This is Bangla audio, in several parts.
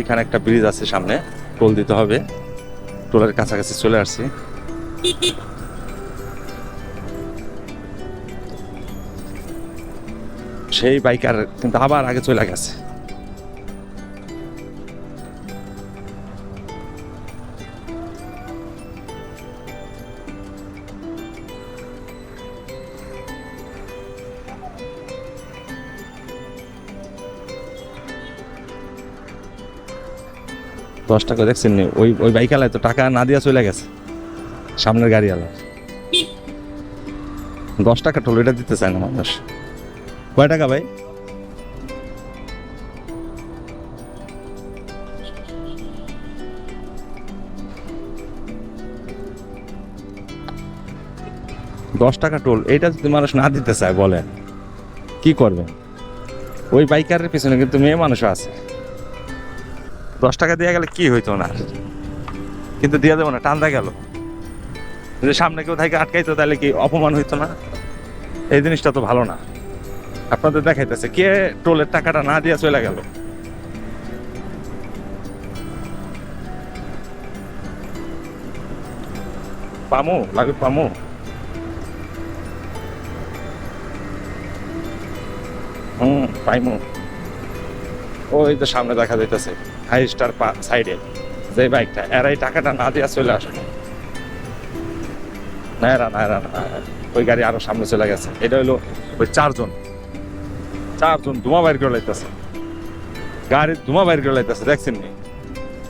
এখানে একটা ব্রিজ আছে সামনে, টোল দিতে হবে। টোলের কাছাকাছি চলে আসছি। সেই বাইকার কিন্তু আবার আগে চলে গেছে। দশ টাকা দেখছেন নি? ওই ওই বাইকালায় তো টাকা না দিয়া চলে গেছে, সামনের গাড়িওয়ালা। 10 টাকা টোল, এটা দিতে চায় না মানুষ। কয় টাকা ভাই? $10 টোল, এইটা যদি মানুষ না দিতে চায় বলেন কি করবেন? ওই বাইকারের পিছনে কিন্তু মেয়ে মানুষও আছে। 10 টাকা দিয়ে গেলে কি হইতো না, কিন্তু দিয়ে দেবো না, টান্দা গেল। যদি সামনে কেউ থাকে আটকাইতো তাহলে কি অপমান হইতো না? এই জিনিসটা তো ভালো না। আপনাদের দেখাইতেছে কে টোলের টাকাটা না দিয়ে চলে গেল। পামু লাগে, পামু। পাইমু। ওই তো সামনে দেখা যাইতেছে হাই স্টার সাইডে যে বাইকটা, এরা এই টাকাটা না দিয়ে চলে আসে না। এরা না, এরা না, ওই গাড়ি আরো সামনে চলে গেছে। এটা হলো ওই চারজন ধোঁয়া বাইর করে লাইতেছে, গাড়ির ধোঁয়া বাইর করে লাইতেছে। দেখছেন নি?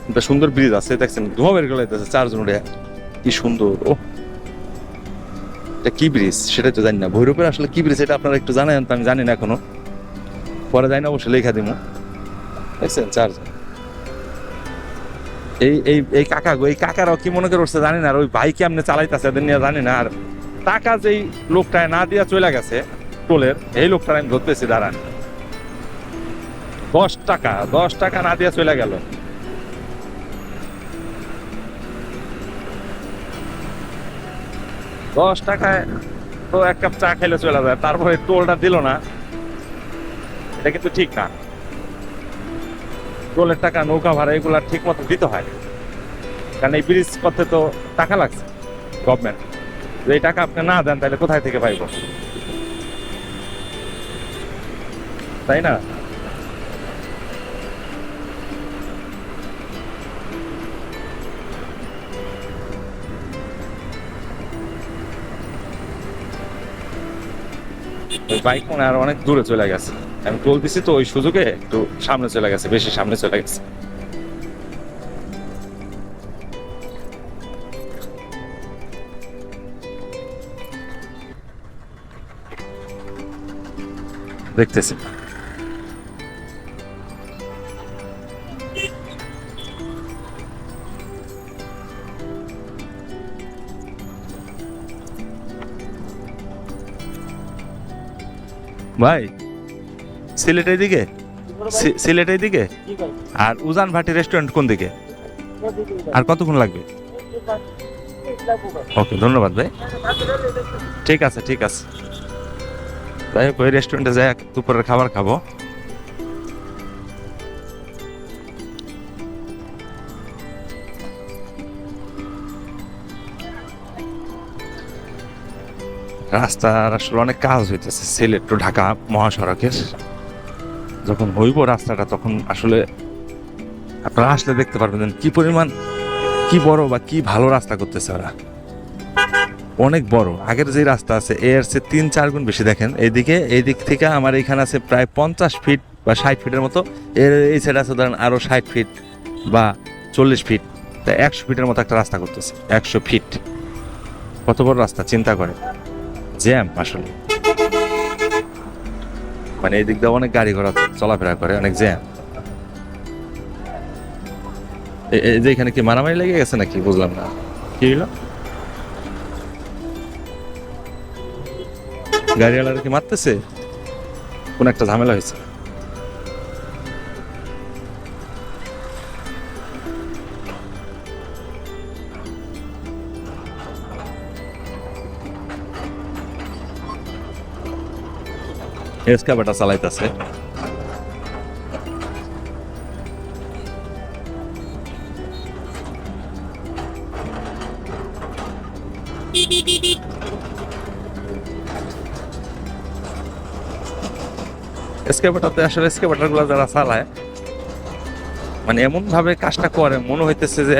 একটা সুন্দর ব্রিজ আছে, দেখছেন ধোঁয়া বাইর করে লাইতেছে চারজন উঠে। কি সুন্দর! ও, এটা কি ব্রিজ সেটা তো জানি না। ভৈরবের আসলে কি ব্রিজ এটা আপনারা একটু জানেন তো? আমি জানি না এখনো, পরে যাই না অবশ্যই লেখা দিব। দেখছেন চারজন। এই এই এই কাকা গো, এই কাকারাও কি মনে করে উঠছে জানি না। আর ওই ভাই কেমনে চালাইতেছে এদের নিয়ে জানি না। আর টাকা যেই লোকটায় না দিয়া চলে গেছে টোলের, এই লোকটার আমি ধরতেছি, দাঁড়ান। 10 টাকা না দিয়া চলে গেল। $10 তো এক কাপ চা খাইলে চলে যায়, তারপরে টোলটা দিল না। এটা কিন্তু ঠিক না। টোলের টাকা, নৌকা ভাড়া এগুলা ঠিক মতো দিতে হয়, কারণ এই ব্রিজ করতে তো টাকা লাগছে গভর্নমেন্ট। এই টাকা আপনি না দেন তাহলে কোথায় থেকে পাইব, তাই না? ওই বাইক মনে হয় আর অনেক দূরে চলে গেছে। আমি টোল দিছি তো ওই সুযোগে একটু সামনে চলে গেছে, বেশি সামনে চলে গেছে। দেখতেছি ভাই, সিলেটের দিকে, সিলেটের দিকে। আর উজান ভাটি রেস্টুরেন্ট কোন দিকে? আর কতক্ষণ লাগবে? ওকে, ধন্যবাদ ভাই। ঠিক আছে, ঠিক আছে। যাই হোক, ওই রেস্টুরেন্টে যাই দুপুরের খাবার খাবো। রাস্তার আসলে অনেক কাজ হইতেছে সিলেট টু ঢাকা মহাসড়কের। যখন হইব রাস্তাটা তখন আসলে আপনারা আসলে দেখতে পারবেন কি পরিমাণ, কি বড় বা কি ভালো রাস্তা করতেছে ওরা। অনেক বড়। আগের যে রাস্তা আছে এর চেয়ে 3-4 গুণ বেশি। দেখেন এইদিকে, এই দিক থেকে আমার এখানে আছে প্রায় 50 ফিট বা 60 ফিটের মতো। এর এই সাইড আছে ধরেন আরো 60 ফিট বা 40 ফিট। তা 100 ফিটের মতো একটা রাস্তা করতেছে। 100 ফিট কত বড় রাস্তা চিন্তা করে। জ্যাম আসলে, মানে এই দিক দিয়ে অনেক গাড়ি ঘোড়া চলাফেরা করে, অনেক জ্যাম। এই যে এখানে কি মারামারি লেগে গেছে নাকি বুঝলাম না, কি হলো? গাড়িওয়ালারা কি মারতেছে? কোন একটা ঝামেলা হয়েছে। এসকাভেটর চালাইতেছে। এসকেভেটরতে আসলে এসকেভেটর গুলো যারা চালায় মানে এমন ভাবে কাজটা করে মনে হইতেছে যে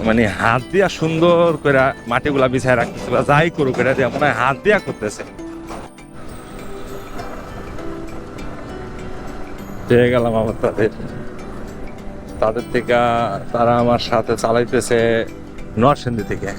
মানে হাত দিয়া সুন্দর করে মাটিগুলা বিছায় রাখতেছে বা যাই করুক এটা দিয়ে মনে হয় হাত দিয়া করতেছে। পেয়ে গেলাম আমার তাদের থেকে, তারা আমার সাথে চালাইতেছে নরসিংদী থেকে।